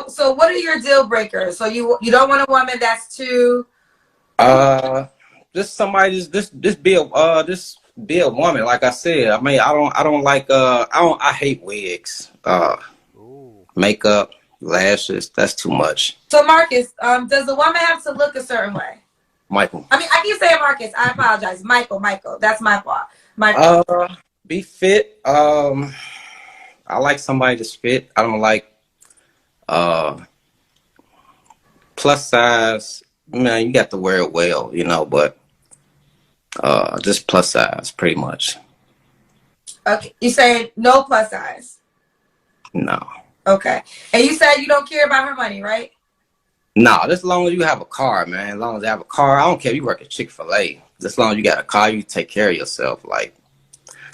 So what are your deal breakers? So you don't want a woman that's too just somebody just be a woman. Like I said, I mean, I don't like I hate wigs, Ooh. makeup, lashes. That's too much. So Marcus, does the woman have to look a certain way? Michael. I mean, I keep saying Marcus. I apologize. Michael. That's my fault. Michael. Uh, be fit. I like somebody that's fit. I don't like uh plus size. Man, you got to wear it well, but just plus size, pretty much. Okay. You saying no plus size. No. Okay. And you said you don't care about her money, right? No, just as long as you have a car, man. As long as you have a car, I don't care if you work at Chick-fil-A. Just as long as you got a car, you take care of yourself. Like,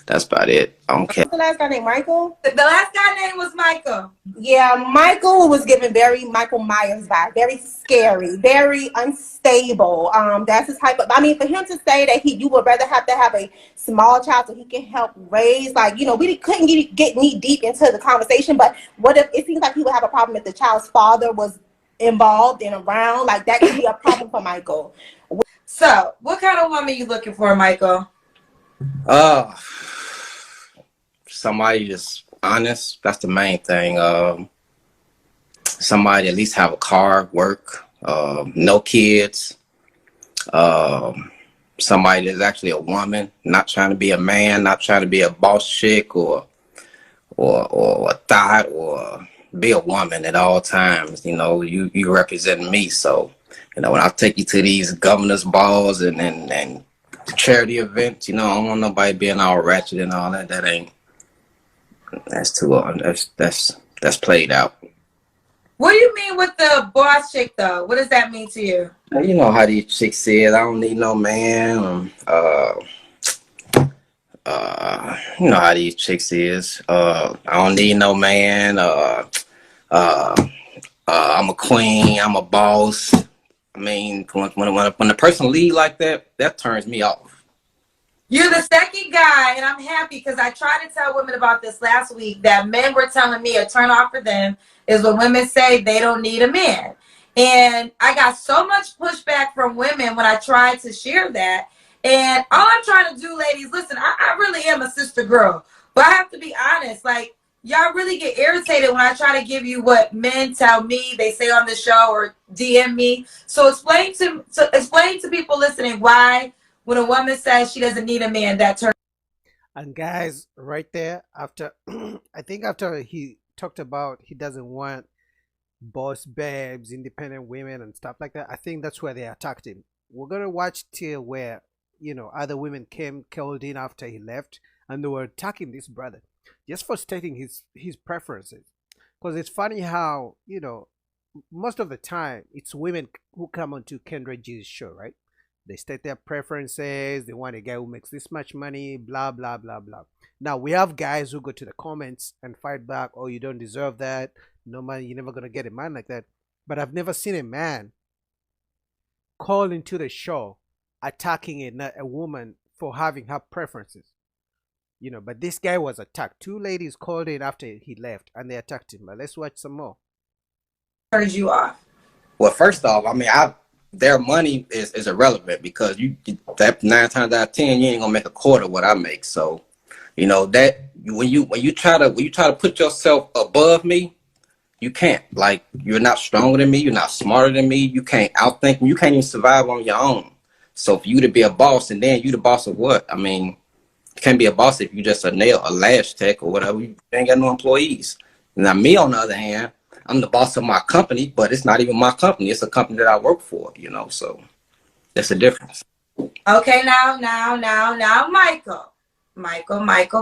that's about it. I don't care. What's the last guy named Michael? The last guy name was Michael. Yeah, Michael was given very Michael Myers vibe, very scary, very unstable. That's his type of. I mean, for him to say that you would rather have to have a small child so he can help raise, like, we couldn't get knee deep into the conversation. But what if it seems like he would have a problem if the child's father was involved and around? Like, that could be a problem for Michael. So, what kind of woman you looking for, Michael? Somebody just honest. That's the main thing. Somebody at least have a car, work, no kids. Somebody that's actually a woman, not trying to be a man, not trying to be a boss chick or a thought, or be a woman at all times. You represent me, so when I take you to these governors balls and charity events, I don't want nobody being all ratchet and all that. That's too that's played out. What do you mean with the boss chick, though? What does that mean to you? You know how these chicks say, I don't need no man. You know how these chicks is. I don't need no man. I'm a queen. I'm a boss. I mean, when the person lead like that, that turns me off. You're the second guy, and I'm happy because I tried to tell women about this last week that men were telling me a turn off for them is when women say they don't need a man. And I got so much pushback from women when I tried to share that. And all I'm trying to do, ladies, listen, I really am a sister girl, but I have to be honest. Like, y'all really get irritated when I try to give you what men tell me, they say on the show or DM me. So explain to people listening why when a woman says she doesn't need a man, that turns. And guys, right there, after I think after he talked about he doesn't want boss babes, independent women and stuff like that, I think that's where they attacked him. We're gonna watch till where other women called in after he left, and they were attacking this brother just for stating his preferences. Because it's funny how most of the time it's women who come onto Kendra G's show, right? They state their preferences. They want a guy who makes this much money, blah, blah, blah, blah. Now, we have guys who go to the comments and fight back. Oh, you don't deserve that. No man, you're never going to get a man like that. But I've never seen a man call into the show attacking a woman for having her preferences. But this guy was attacked. Two ladies called in after he left and they attacked him. But let's watch some more. Turns you off. Well, first off, I mean, their money is irrelevant because that 9 times out of 10 you ain't gonna make a quarter what I make. So, that when you try to put yourself above me, you can't. Like, you're not stronger than me, you're not smarter than me, you can't outthink me, you can't even survive on your own. So for you to be a boss, and then you the boss of what? I mean, you can't be a boss if you just a lash tech or whatever. You ain't got no employees. Now me, on the other hand, I'm the boss of my company, but it's not even my company. It's a company that I work for, so that's the difference. Okay, now,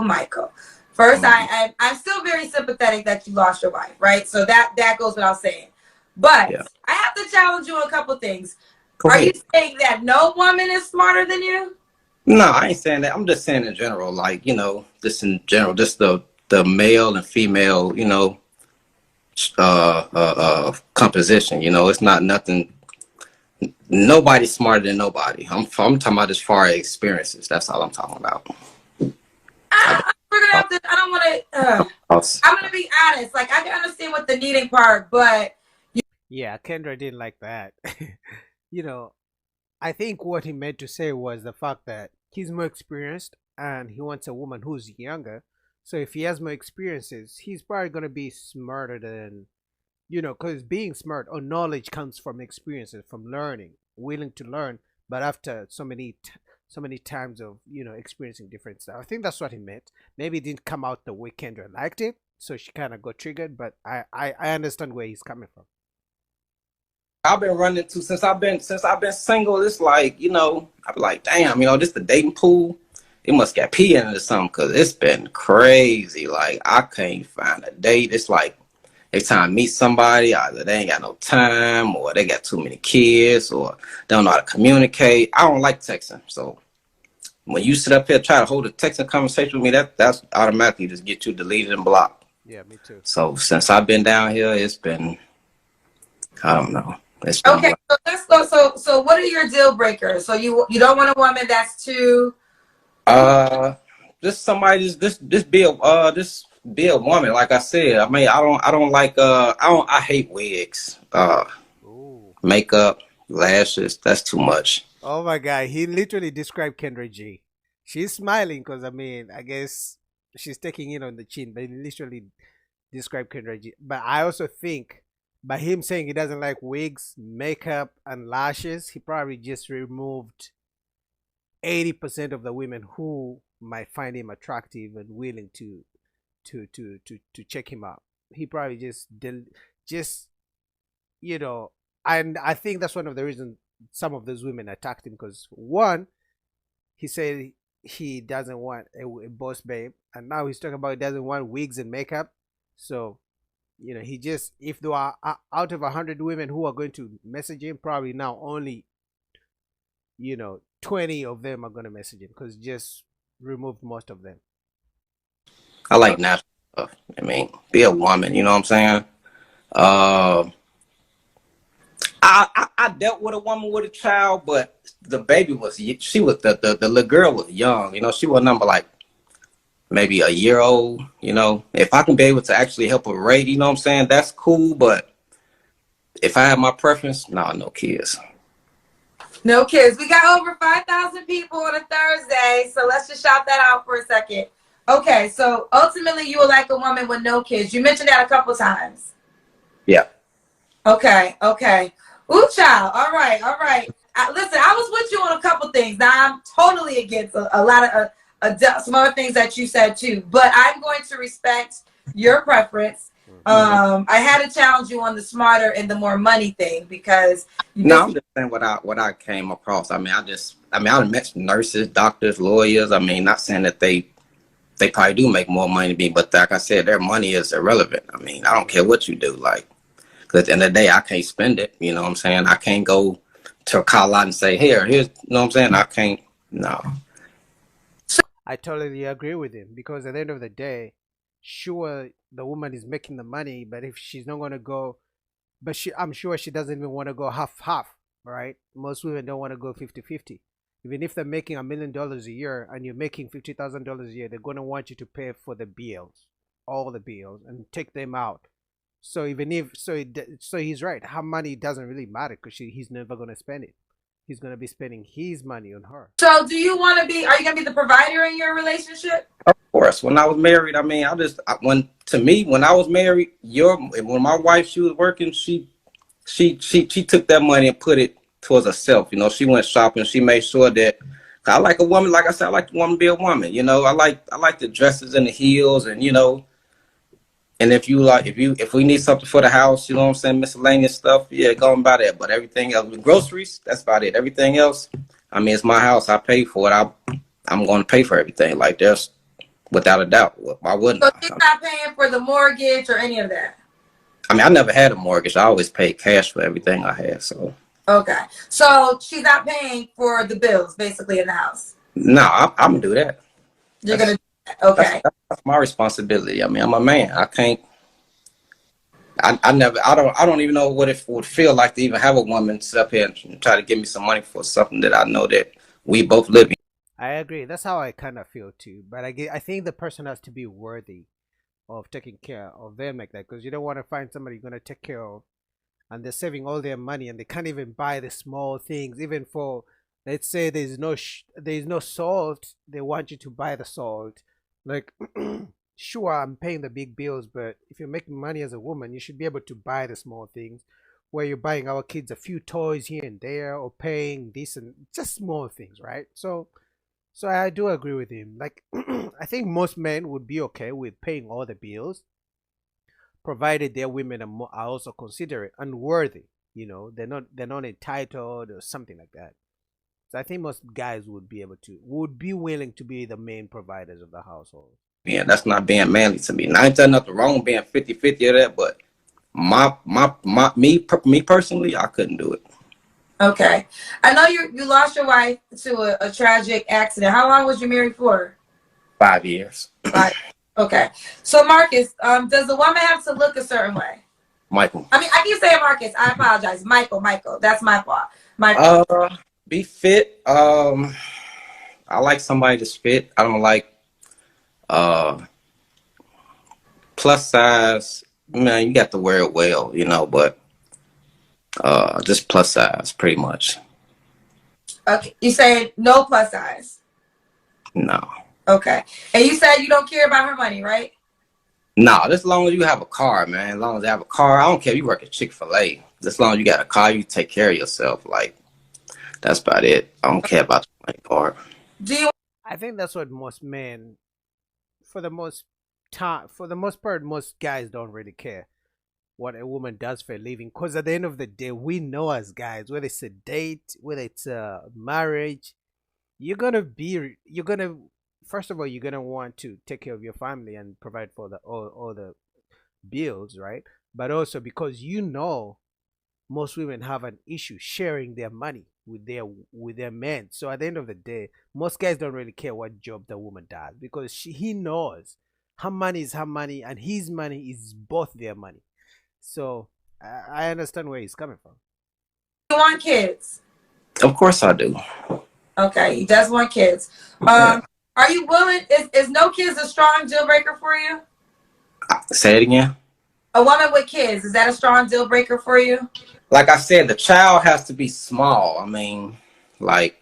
Michael. First, I'm still very sympathetic that you lost your wife, right? So that goes without saying. But yeah. I have to challenge you on a couple things. Are you saying that no woman is smarter than you? No, I ain't saying that. I'm just saying in general, like, just in general, just the male and female, composition. It's not nothing. Nobody's smarter than nobody. I'm talking about as far as experiences. That's all I'm talking about. We're gonna have to. I don't want to. I'm gonna be honest. Like I can understand what the needing part, but Yeah, Kendra didn't like that. You know, I think what he meant to say was the fact that he's more experienced and he wants a woman who's younger. So if he has more experiences, he's probably going to be smarter than, because being smart or knowledge comes from experiences, from learning, willing to learn. But after so many times of experiencing different stuff, I think that's what he meant. Maybe it didn't come out the way Kendra liked it, so she kind of got triggered. But I understand where he's coming from. I've been running to since I've been single. It's like I'm like, damn, this the dating pool. It must get pee in it or something because it's been crazy. Like I can't find a date. It's like every time I meet somebody, either they ain't got no time or they got too many kids or they don't know how to communicate. I don't like texting, so when you sit up here try to hold a texting conversation with me, that's automatically just get you deleted and blocked. Yeah, me too. So since I've been down here, it's been I don't know. It's been okay. So let's go. So what are your deal breakers? So you don't want a woman that's too. just somebody just be a woman. Like I said, I mean, I don't like I hate wigs, Ooh. makeup, lashes. That's too much. Oh my God, he literally described Kendra G. She's smiling because I guess she's taking it on the chin, but he literally described Kendra G. But I also think by him saying he doesn't like wigs, makeup, and lashes, he probably just removed 80% of the women who might find him attractive and willing to check him out. He probably just you know, and I think that's one of the reasons some of those women attacked him because one, he said he doesn't want a boss babe, and now he's talking about he doesn't want wigs and makeup. So he just if there are out of 100 women who are going to message him, probably now only 20 of them are going to message him because just removed most of them. I like natural stuff. I mean, be a woman. You know what I'm saying? Uh, I dealt with a woman with a child, but the baby was she was the little girl was young. She was number like maybe a year old. If I can be able to actually help her rate, you know what I'm saying? That's cool. But if I have my preference, no kids. No kids. We got over 5,000 people on a Thursday, so let's just shout that out for a second. Okay, so ultimately you would like a woman with no kids. You mentioned that a couple times. Yeah. Okay. Ooh, child. All right. Listen, I was with you on a couple things. Now I'm totally against a lot of some other things that you said too, but I'm going to respect your preference. I had to challenge you on the smarter and the more money thing because I'm just saying what I came across. I met nurses, doctors, lawyers. I mean, not saying that they probably do make more money than me, but like I said, their money is irrelevant. I mean, I don't care what you do, like, because at the end of the day, I can't spend it. You know what I'm saying? I can't go to a call out and say, here's, you know what I'm saying? I can't, no. I totally agree with him because at the end of the day, sure, the woman is making the money, but if she's not going to go, I'm sure she doesn't even want to go half, right? Most women don't want to go 50-50. Even if they're making $1 million a year and you're making $50,000 a year, they're going to want you to pay for the bills, all the bills, and take them out. So even if so he's right. Her money doesn't really matter because he's never going to spend it. He's going to be spending his money on her. So do you want to be? Are you going to be the provider in your relationship? Of course. When I was married, I mean, when I was married, when my wife she was working, she took that money and put it towards herself. She went shopping. She made sure that I like a woman. Like I said, I like a woman to be a woman. I like the dresses and the heels, and and if we need something for the house, you know what I'm saying, miscellaneous stuff, yeah, go and buy that. But everything else, with groceries, that's about it. Everything else, I mean, it's my house. I pay for it. I'm going to pay for everything. Like there's without a doubt. Why wouldn't So she's not paying for the mortgage or any of that? I mean, I never had a mortgage. I always paid cash for everything I had. So okay, so she's not paying for the bills basically in the house. No, I'm gonna do that. You're gonna do that. Okay. That's my responsibility. I mean, I'm a man. I can't. I don't even know what it would feel like to even have a woman sit up here and try to give me some money for something that I know that we both live in. I agree. That's how I kind of feel too. But I think the person has to be worthy. of taking care of them like that, because you don't want to find somebody you're gonna take care of and they're saving all their money and they can't even buy the small things. Even for, let's say there's no salt, they want you to buy the salt. Like, sure, I'm paying the big bills, but if you're making money as a woman, you should be able to buy the small things, where you're buying our kids a few toys here and there, or paying this and just small things, right? So I do agree with him. Like, I think most men would be okay with paying all the bills, provided their women are also considerate and worthy. They're not entitled or something like that. So I think most guys would be willing to be the main providers of the household. Yeah, that's not being manly to me. And I ain't done nothing wrong being 50-50 of that, but me personally, I couldn't do it. Okay. I know you lost your wife to a tragic accident. How long was you married for? 5 years. Right. Okay. So Marcus, does the woman have to look a certain way? Michael. I mean, I keep saying Marcus. I apologize. Michael. That's my fault. Be fit. I like somebody that's fit. I don't like uh plus size. Man, you got to wear it well, but just plus size pretty much. Okay. You said no plus size. No. Okay. And you said you don't care about her money, right? No, just as long as you have a car, man. As long as you have a car, I don't care if you work at Chick-fil-A. Just as long as you got a car, you take care of yourself. Like, that's about it. I don't care about the money part. Do you I think that's what most men, for the most for the most part, most guys don't really care what a woman does for a living. Because at the end of the day, we know as guys, whether it's a date, whether it's a marriage, you're gonna first of all, you're gonna want to take care of your family and provide for all the bills, right? But also because most women have an issue sharing their money with their men. So at the end of the day, most guys don't really care what job the woman does, because he knows her money is her money and his money is both their money. So I understand where he's coming from. want kids? Of course I do. Okay, he does want kids. Yeah. Are you willing? Is no kids a strong deal breaker for you? Say it again. A woman with kids, is that a strong deal breaker for you? Like I said, the child has to be small. I mean, like,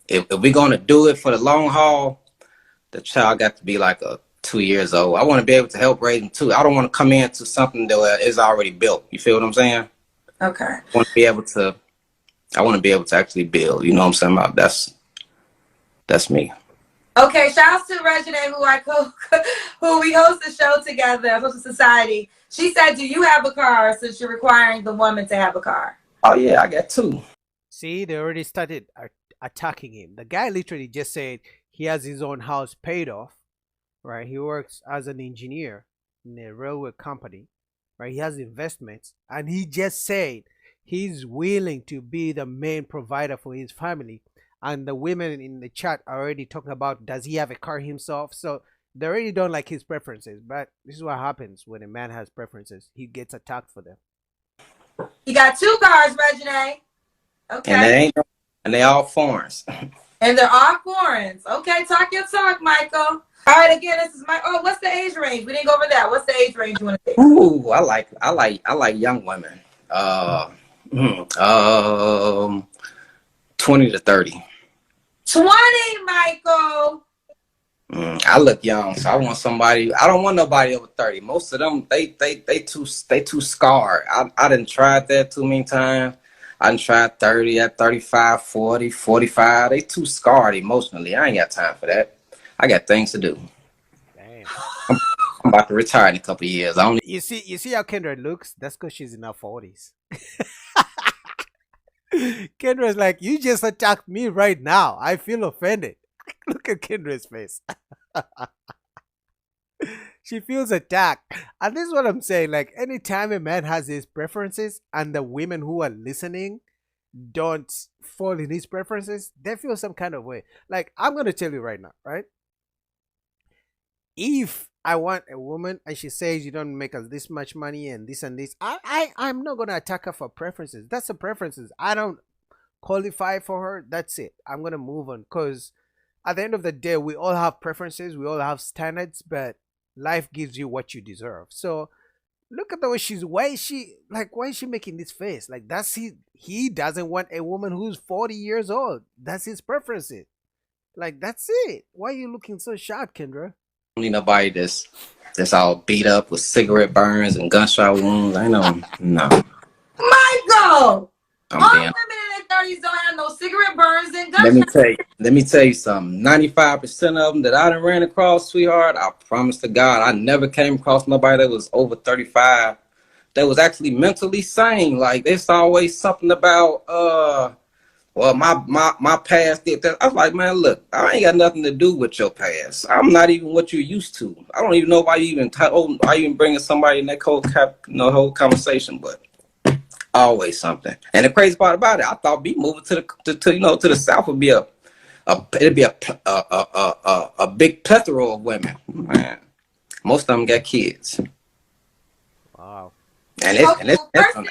if we're going to do it for the long haul, the child got to be like 2 years old. I want to be able to help raise them too. I don't want to come into something that is already built. You feel what I'm saying? Okay. I want to be able to actually build. You know what I'm saying? That's me. Okay, shouts to Regina, who we host the show together, host a society. She said, "Do you have a car?" Since you're requiring the woman to have a car. Oh yeah, I got two. See, they already started attacking him. The guy literally just said he has his own house paid off, right? He works as an engineer in a railway company, right? He has investments, and he just said he's willing to be the main provider for his family. And the women in the chat are already talking about, does he have a car himself? So they already don't like his preferences. But this is what happens when a man has preferences. He gets attacked for them. He got two cars, Regina. Okay. And they all foreigns. And they're all foreigns. Okay, talk your talk, Michael. All right, again, this is what's the age range? We didn't go over that. What's the age range you want to take? Ooh, I like young women. 20 to 30. 20, Michael. I look young, so I want somebody. I don't want nobody over 30. Most of them, they too scarred. I didn't try that too many times. I done tried 30, at 35, 40, 45. They too scarred emotionally. I ain't got time for that. I got things to do. Damn. I'm about to retire in a couple of years. You see how Kendra looks? That's because she's in her 40s. Kendra's like, you just attacked me right now. I feel offended. Look at Kendra's face. She feels attacked. And this is what I'm saying. Like, anytime a man has his preferences and the women who are listening don't fall in his preferences, they feel some kind of way. Like, I'm going to tell you right now, right? If I want a woman and she says you don't make us this much money and this, I'm not going to attack her for preferences. That's her preferences. I don't qualify for her. That's it. I'm going to move on, because at the end of the day, we all have preferences. We all have standards, but Life gives you what you deserve. So look at the way she's why is she making this face? Like that's he doesn't want a woman who's 40 years old. That's his preferences. Like that's it. Why are you looking so shocked, Kendra? don't need nobody that's all beat up with cigarette burns and gunshot wounds. I know, no, Michael, I'm all being. women in their 30s don't have no cigarette burns and Let me gunshots. tell you. Let me tell you something. 95% of them that I done ran across, sweetheart. I promise to God, I never came across nobody that was over 35 that was actually mentally sane. Like there's always something about well, my past did that. I was like, man, look, I ain't got nothing to do with your past. I'm not even what you used to. I don't even know why you even why you even bringing somebody in that whole conversation. But always something. And the crazy part about it, I thought me moving to the south would be it'd be a big plethora of women. Man, most of them got kids, Wow. and Okay, well, first,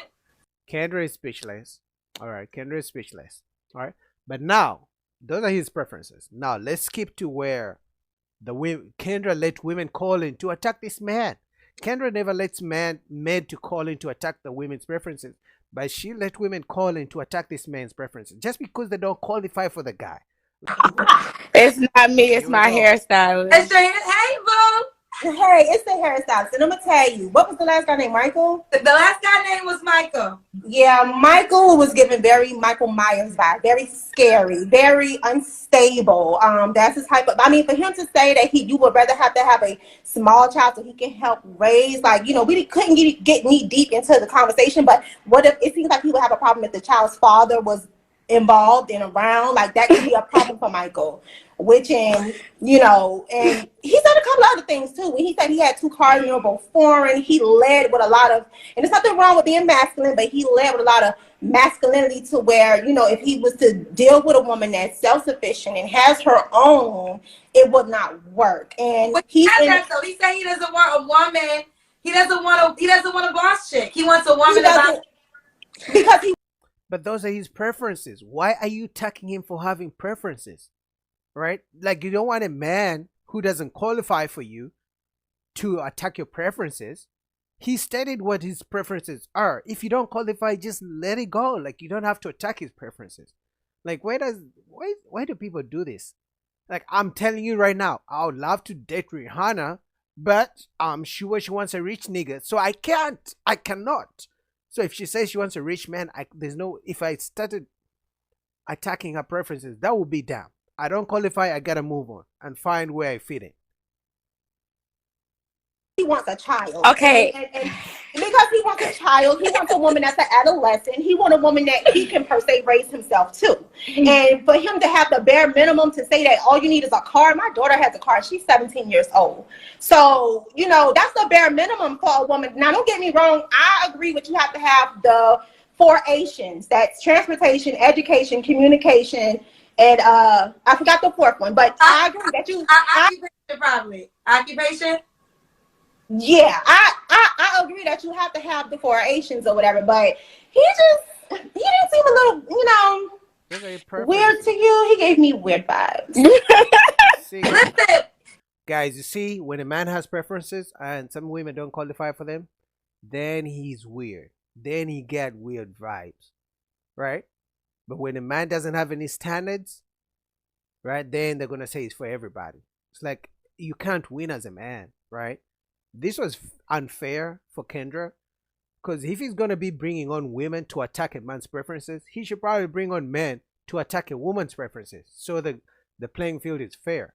Kendra is speechless. All right, Kendra is speechless. All right, but now those are his preferences. Now let's skip to where the women. Kendra let women call in to attack this man. Kendra never lets men to call in to attack the women's preferences, but she let women call in to attack this man's preferences just because they don't qualify for the guy. It's not me, it's Here we my go. hairstylist. hey, boo. Hey, it's the hairstylist, and I'm gonna tell you, what was the last guy named Michael? The last guy name was Michael. Yeah, Michael was given very Michael Myers vibe, very scary, very unstable. That's his type of. I mean, for him to say that you would rather have to have a small child so he can help raise, like we couldn't get knee deep into the conversation. But what if it seems like he would have a problem if the child's father was involved and around? Like that could be a problem for Michael. Which and he said a couple other things too. When he said he had 2 cars, both foreign, he led with a lot of, and there's nothing wrong with being masculine, but he led with a lot of masculinity to where, if he was to deal with a woman that's self-sufficient and has her own, it would not work. And But he has that though. He said he doesn't want a woman. He doesn't want a boss chick. He wants a woman about because he. But those are his preferences. Why are you attacking him for having preferences? Right? Like you don't want a man who doesn't qualify for you to attack your preferences. He stated what his preferences are. If you don't qualify, just let it go. Like you don't have to attack his preferences. Like why do people do this? Like I'm telling you right now, I would love to date Rihanna, but I'm sure she wants a rich nigga. So I cannot. So if she says she wants a rich man, if I started attacking her preferences, that would be damn. I don't qualify, I gotta move on and find where I fit in. He wants a child. Okay. And because he wants a child, he wants a woman that's an adolescent. He wants a woman that he can per se raise himself too. And for him to have the bare minimum to say that all you need is a car. My daughter has a car. She's 17 years old. So, that's the bare minimum for a woman. Now, don't get me wrong. I agree with you have to have the 4 Asians. That's transportation, education, communication, and I forgot the 4th one. But I agree that occupation probably. Occupation? Yeah, I agree that you have to have the 4 Asians or whatever, but he didn't seem a little, weird to you. He gave me weird vibes. See, guys, you see, when a man has preferences and some women don't qualify for them, then he's weird. Then he get weird vibes, right? But when a man doesn't have any standards, right, then they're gonna say it's for everybody. It's like you can't win as a man, right? This was unfair for Kendra because if he's gonna be bringing on women to attack a man's preferences, he should probably bring on men to attack a woman's preferences so the playing field is fair,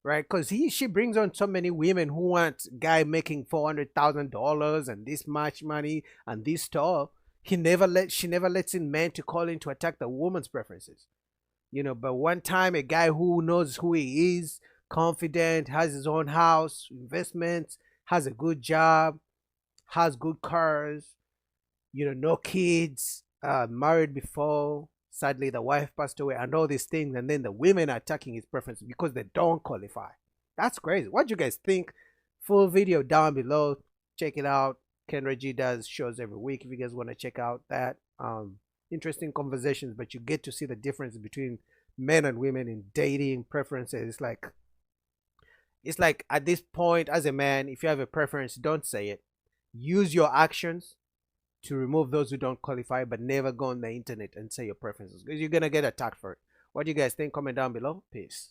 right? Because she brings on so many women who want guy making $400,000 and this much money and this stuff. She never lets in men to call in to attack the woman's preferences, But one time, a guy who knows who he is, confident, has his own house, investments, has a good job, has good cars, no kids, married before. Sadly, the wife passed away, and all these things, and then the women are attacking his preferences because they don't qualify. That's crazy. What do you guys think? Full video down below. Check it out. Kendra G does shows every week if you guys want to check out that. Interesting conversations, but you get to see the difference between men and women in dating preferences. It's like It's like at this point, as a man, if you have a preference, don't say it. Use your actions to remove those who don't qualify, but never go on the internet and say your preferences because you're gonna get attacked for it. What do you guys think? Comment down below. Peace.